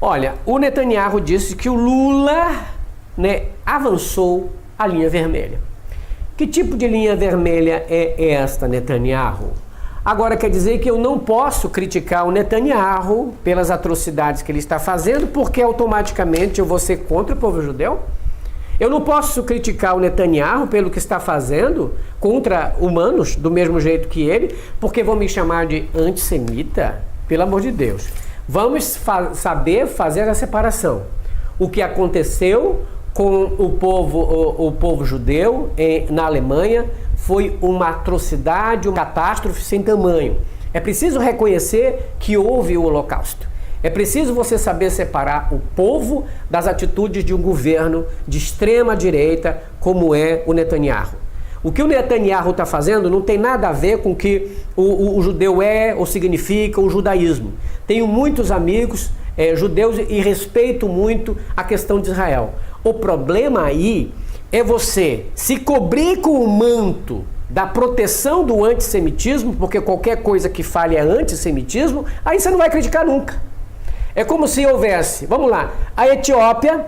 Olha, o Netanyahu disse que o Lula, avançou a linha vermelha. Que tipo de linha vermelha é esta, Netanyahu? Agora quer dizer que eu não posso criticar o Netanyahu pelas atrocidades que ele está fazendo, porque automaticamente eu vou ser contra o povo judeu? Eu não posso criticar o Netanyahu pelo que está fazendo contra humanos, do mesmo jeito que ele, porque vão me chamar de antissemita? Pelo amor de Deus. Vamos saber fazer a separação. O que aconteceu com o povo judeu na Alemanha foi uma atrocidade, uma catástrofe sem tamanho. É preciso reconhecer que houve o Holocausto. É preciso você saber separar o povo das atitudes de um governo de extrema direita como é o Netanyahu. O que o Netanyahu está fazendo não tem nada a ver com o que o judeu é ou significa o judaísmo. Tenho muitos amigos judeus e respeito muito a questão de Israel. O problema aí é você se cobrir com o manto da proteção do antissemitismo, porque qualquer coisa que fale é antissemitismo, aí você não vai criticar nunca. É como se houvesse, vamos lá, a Etiópia,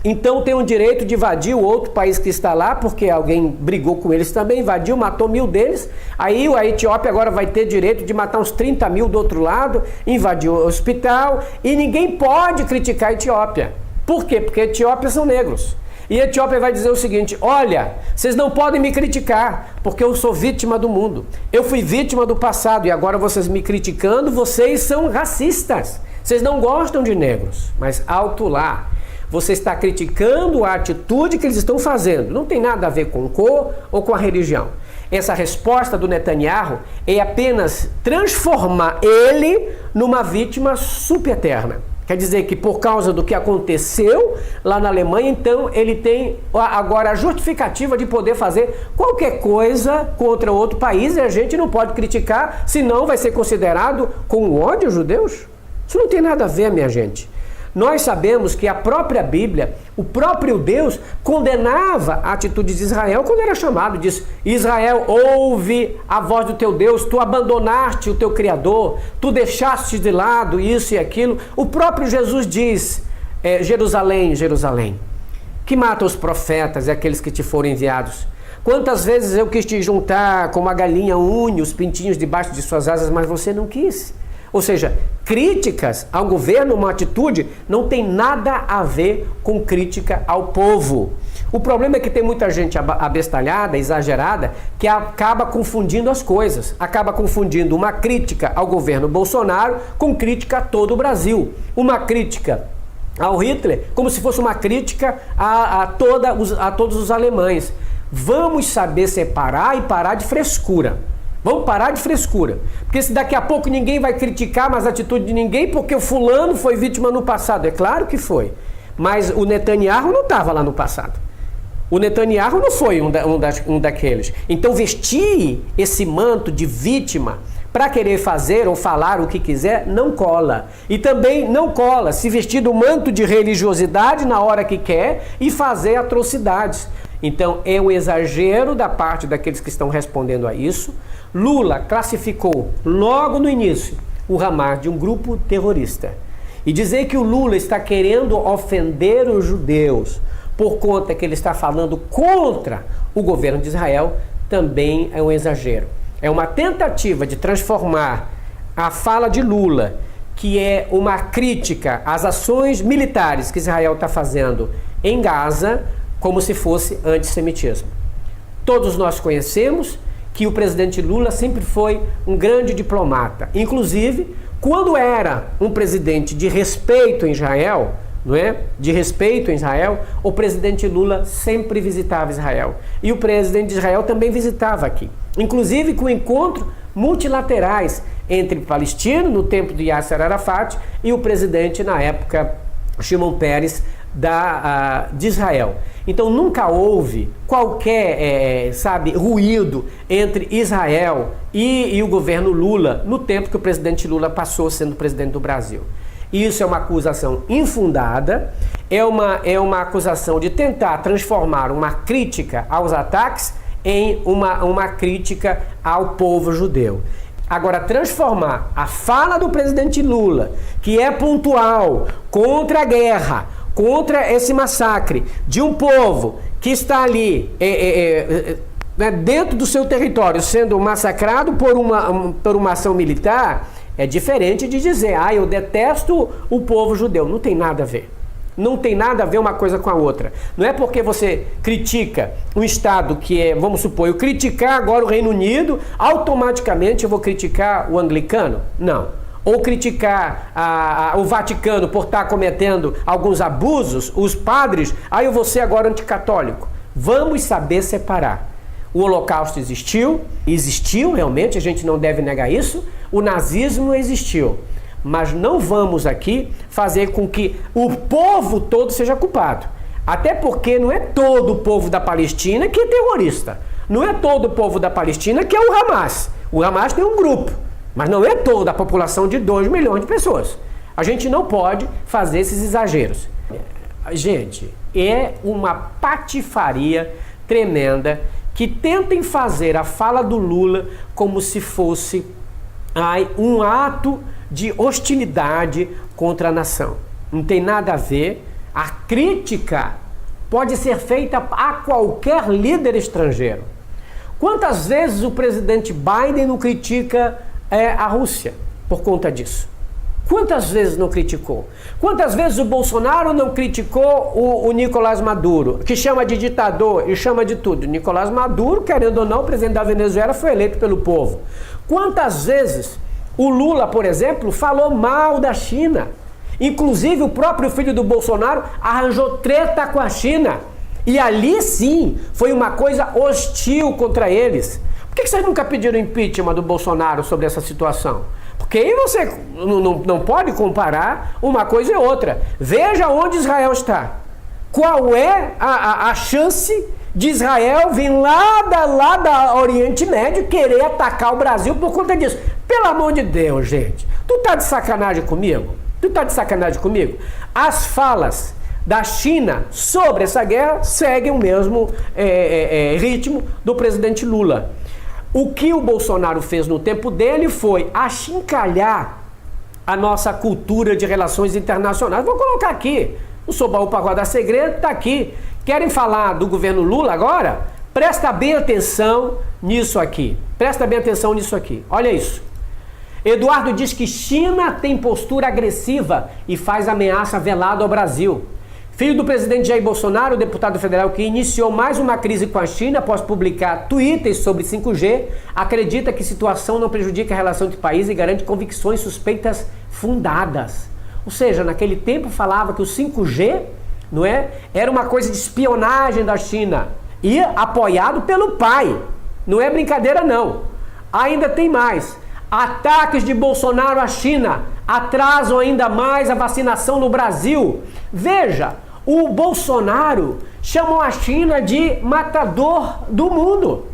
então tem o direito de invadir o outro país que está lá, porque alguém brigou com eles também, invadiu, matou 1000 deles, aí a Etiópia agora vai ter direito de matar uns 30 mil do outro lado, invadir o hospital, e ninguém pode criticar a Etiópia. Por quê? Porque a Etiópia são negros. E a Etiópia vai dizer o seguinte: olha, vocês não podem me criticar, porque eu sou vítima do mundo. Eu fui vítima do passado e agora vocês me criticando, vocês são racistas. Vocês não gostam de negros, mas alto lá. Você está criticando a atitude que eles estão fazendo. Não tem nada a ver com cor ou com a religião. Essa resposta do Netanyahu é apenas transformar ele numa vítima subalterna. Quer dizer que por causa do que aconteceu lá na Alemanha, então ele tem agora a justificativa de poder fazer qualquer coisa contra outro país e a gente não pode criticar, senão vai ser considerado com ódio aos judeus? Isso não tem nada a ver, minha gente. Nós sabemos que a própria Bíblia, o próprio Deus, condenava a atitude de Israel quando era chamado. Diz: Israel, ouve a voz do teu Deus, tu abandonaste o teu Criador, tu deixaste de lado isso e aquilo. O próprio Jesus diz: Jerusalém, Jerusalém, que mata os profetas e aqueles que te foram enviados. Quantas vezes eu quis te juntar como a galinha une os pintinhos debaixo de suas asas, mas você não quis. Ou seja, críticas ao governo, uma atitude, não tem nada a ver com crítica ao povo. O problema é que tem muita gente abestalhada, exagerada, que acaba confundindo as coisas. Acaba confundindo uma crítica ao governo Bolsonaro com crítica a todo o Brasil. Uma crítica ao Hitler como se fosse uma crítica a todos os alemães. Vamos saber separar e parar de frescura. Vamos parar de frescura, porque se daqui a pouco ninguém vai criticar mais a atitude de ninguém, porque o fulano foi vítima no passado. É claro que foi, mas o Netanyahu não estava lá no passado. O Netanyahu não foi um daqueles. Então vestir esse manto de vítima para querer fazer ou falar o que quiser, não cola. E também não cola se vestir do manto de religiosidade na hora que quer e fazer atrocidades. Então é um exagero da parte daqueles que estão respondendo a isso. Lula classificou logo no início o Hamas de um grupo terrorista. E dizer que o Lula está querendo ofender os judeus por conta que ele está falando contra o governo de Israel também é um exagero. É uma tentativa de transformar a fala de Lula, que é uma crítica às ações militares que Israel está fazendo em Gaza, como se fosse antissemitismo. Todos nós conhecemos que o presidente Lula sempre foi um grande diplomata. Inclusive, quando era um presidente de respeito em Israel, não é? De respeito em Israel, o presidente Lula sempre visitava Israel. E o presidente de Israel também visitava aqui. Inclusive com encontros multilaterais entre o palestino, no tempo de Yasser Arafat, e o presidente, na época, Shimon Peres, de Israel. Então nunca houve qualquer, ruído entre Israel e o governo Lula no tempo que o presidente Lula passou sendo presidente do Brasil. Isso é uma acusação infundada, é uma acusação de tentar transformar uma crítica aos ataques em uma crítica ao povo judeu. Agora, transformar a fala do presidente Lula, que é pontual, contra a guerra, contra esse massacre de um povo que está ali dentro do seu território sendo massacrado por uma ação militar, é diferente de dizer, eu detesto o povo judeu. Não tem nada a ver. Não tem nada a ver uma coisa com a outra. Não é porque você critica um Estado que é, vamos supor, eu criticar agora o Reino Unido, automaticamente eu vou criticar o anglicano? Não. Ou criticar o Vaticano por estar cometendo alguns abusos, os padres, aí eu vou ser agora anticatólico. Vamos saber separar. O Holocausto existiu realmente, a gente não deve negar isso. O nazismo existiu. Mas não vamos aqui fazer com que o povo todo seja culpado. Até porque não é todo o povo da Palestina que é terrorista. Não é todo o povo da Palestina que é o Hamas. O Hamas tem um grupo, mas não é toda a população de 2 milhões de pessoas. A gente não pode fazer esses exageros. Gente, é uma patifaria tremenda que tentem fazer a fala do Lula como se fosse um ato de hostilidade contra a nação. Não tem nada a ver. A crítica pode ser feita a qualquer líder estrangeiro. Quantas vezes o presidente Biden não critica a Rússia por conta disso? Quantas vezes não criticou? Quantas vezes o Bolsonaro não criticou o Nicolás Maduro, que chama de ditador e chama de tudo? Nicolás Maduro, querendo ou não, o presidente da Venezuela foi eleito pelo povo. Quantas vezes o Lula, por exemplo, falou mal da China? Inclusive o próprio filho do Bolsonaro arranjou treta com a China. E ali sim foi uma coisa hostil contra eles. Por que vocês nunca pediram impeachment do Bolsonaro sobre essa situação? Porque aí você não pode comparar uma coisa e outra. Veja onde Israel está. Qual é a chance de Israel vir lá da Oriente Médio querer atacar o Brasil por conta disso? Pelo amor de Deus, gente. Tu tá de sacanagem comigo? As falas da China sobre essa guerra seguem o mesmo ritmo do presidente Lula. O que o Bolsonaro fez no tempo dele foi achincalhar a nossa cultura de relações internacionais. Vou colocar aqui. O Sobaú para guardar segredo está aqui. Querem falar do governo Lula agora? Presta bem atenção nisso aqui. Olha isso. Eduardo diz que China tem postura agressiva e faz ameaça velada ao Brasil. Filho do presidente Jair Bolsonaro, o deputado federal que iniciou mais uma crise com a China após publicar tweets sobre 5G, acredita que a situação não prejudica a relação entre países e garante convicções suspeitas fundadas. Ou seja, naquele tempo falava que o 5G, não é, era uma coisa de espionagem da China e apoiado pelo pai. Não é brincadeira não. Ainda tem mais. Ataques de Bolsonaro à China atrasam ainda mais a vacinação no Brasil. Veja, o Bolsonaro chamou a China de matador do mundo,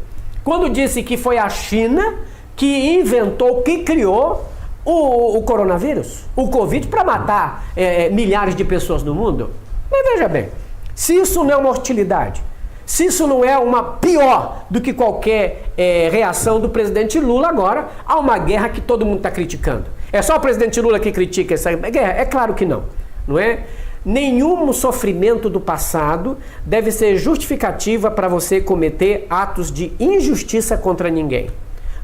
quando disse que foi a China que inventou, que criou o coronavírus, o Covid, para matar milhares de pessoas no mundo. Mas veja bem, se isso não é uma hostilidade, se isso não é uma pior do que qualquer reação do presidente Lula agora a uma guerra que todo mundo está criticando. É só o presidente Lula que critica essa guerra? É claro que não, não é? Nenhum sofrimento do passado deve ser justificativa para você cometer atos de injustiça contra ninguém.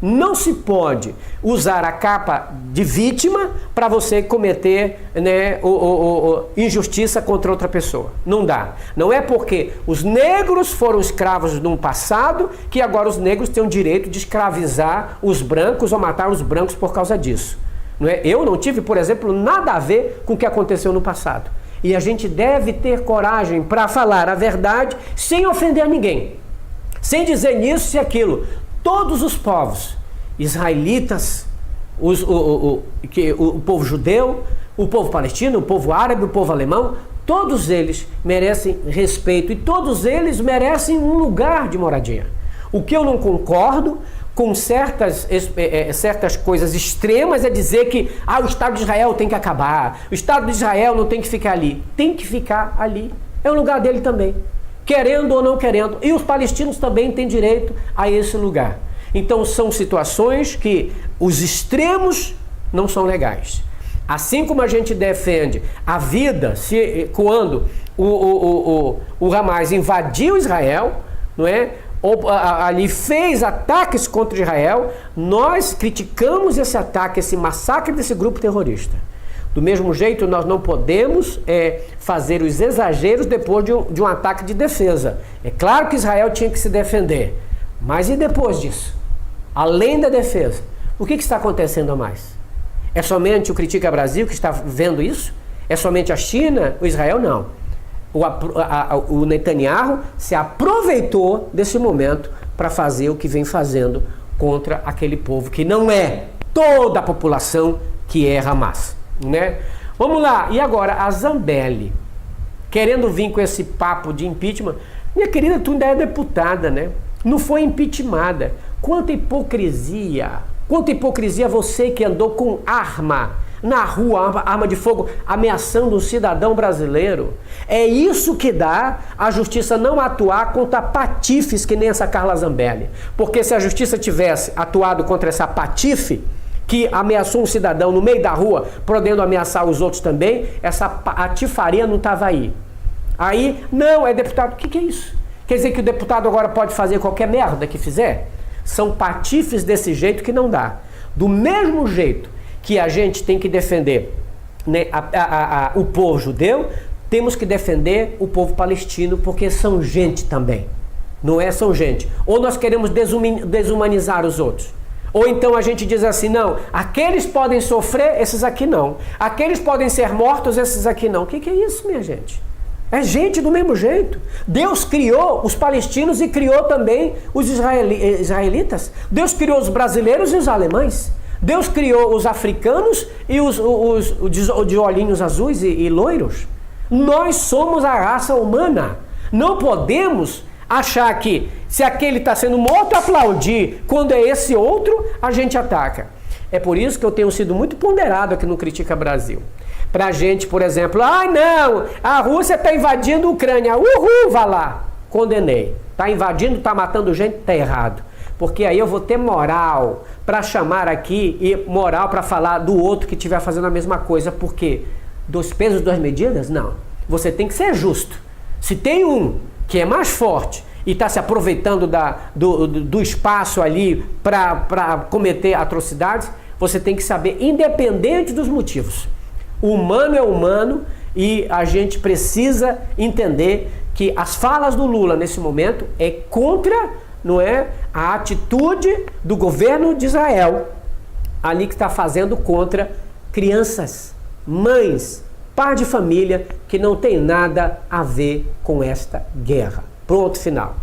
Não se pode usar a capa de vítima para você cometer, né, injustiça contra outra pessoa. Não dá. Não é porque os negros foram escravos no passado que agora os negros têm o direito de escravizar os brancos ou matar os brancos por causa disso. Não é? Eu não tive, por exemplo, nada a ver com o que aconteceu no passado. E a gente deve ter coragem para falar a verdade sem ofender ninguém. Sem dizer nisso e aquilo. Todos os povos, israelitas, o povo judeu, o povo palestino, o povo árabe, o povo alemão, todos eles merecem respeito e todos eles merecem um lugar de moradia. O que eu não concordo com certas coisas extremas é dizer que o Estado de Israel tem que acabar, o Estado de Israel não tem que ficar ali. Tem que ficar ali. É o lugar dele também. Querendo ou não querendo. E os palestinos também têm direito a esse lugar. Então são situações que os extremos não são legais. Assim como a gente defende a vida quando o Hamas invadiu Israel, não é? Ali fez ataques contra Israel, nós criticamos esse ataque, esse massacre desse grupo terrorista. Do mesmo jeito, nós não podemos fazer os exageros depois de um ataque de defesa. É claro que Israel tinha que se defender, mas e depois disso? Além da defesa, o que está acontecendo a mais? É somente o Critica Brasil que está vendo isso? É somente a China? O Israel não. O Netanyahu se aproveitou desse momento para fazer o que vem fazendo contra aquele povo que não é toda a população que é Hamas, né? Vamos lá, e agora a Zambelli, querendo vir com esse papo de impeachment. Minha querida, tu ainda é deputada, né? Não foi impeachmentada. Quanta hipocrisia você que andou com arma na rua, arma de fogo, ameaçando um cidadão brasileiro. É isso que dá a justiça não atuar contra patifes que nem essa Carla Zambelli. Porque se a justiça tivesse atuado contra essa patife que ameaçou um cidadão no meio da rua, podendo ameaçar os outros também, essa patifaria não estava aí. Aí, não, é deputado. O que é isso? Quer dizer que o deputado agora pode fazer qualquer merda que fizer? São patifes desse jeito que não dá. Do mesmo jeito que a gente tem que defender, né, o povo judeu, temos que defender o povo palestino, porque são gente também. Não é? São gente. Ou nós queremos desumanizar os outros. Ou então a gente diz assim, não, aqueles podem sofrer, esses aqui não. Aqueles podem ser mortos, esses aqui não. O que é isso, minha gente? É gente do mesmo jeito. Deus criou os palestinos e criou também os israelitas. Deus criou os brasileiros e os alemães. Deus criou os africanos e os de olhinhos azuis e loiros. Nós somos a raça humana. Não podemos achar que se aquele está sendo morto, aplaudir. Quando é esse outro, a gente ataca. É por isso que eu tenho sido muito ponderado aqui no Critica Brasil. Pra gente, por exemplo, não, a Rússia está invadindo a Ucrânia. Uhul, vá lá. Condenei. Está invadindo, está matando gente, está errado. Porque aí eu vou ter moral para chamar aqui e moral para falar do outro que estiver fazendo a mesma coisa. Por quê? Dos pesos, duas medidas? Não. Você tem que ser justo. Se tem um que é mais forte e está se aproveitando do espaço ali para cometer atrocidades, você tem que saber, independente dos motivos. O humano é humano e a gente precisa entender que as falas do Lula nesse momento é contra, não é, a atitude do governo de Israel ali que está fazendo contra crianças, mães, par de família que não tem nada a ver com esta guerra. Pronto, final.